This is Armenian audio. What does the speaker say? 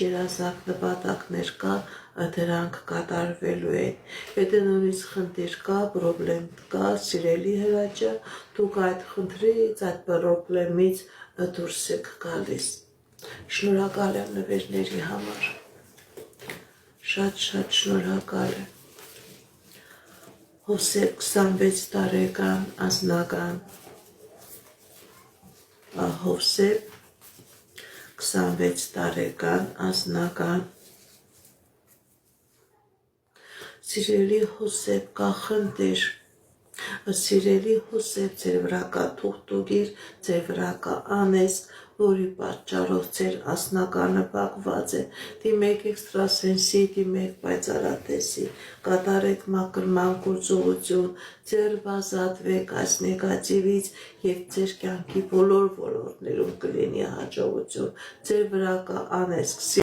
երազակ նպատակներ կա, դրանք կատարվելու են։ Եթե նույնիսկ խնդիր կա, պրոբլեմ կա, սիրելի հրաչը, դուք այդ խնդրից, այդ պրոբլեմից դուրս եք գալիս։ Շնորհակալ եմ նվերների համար։ Շատ շնորհակալ եմ։ Հովսեփ 26 տարեկան անձնական Հովսեփ 26 տարեկան անձնական Սիրելի Հովսեփ, կա խնդիր, սիրելի Հովսեփ, ձեր վրա կա թուղթուղիր, ձեր վրա կա անեծք, որի պատճառով ձեր անձնականը փակված է, դիմեք էքստրասենսի, դիմեք պայծառատեսի, կատարեք մաքրման գործողություն, ձերբազատվեք այս նեգատիվից և ձեր կյանքի բոլոր ոլորտներում կլինի հաջողություն, ձեր վրա կա անեծք,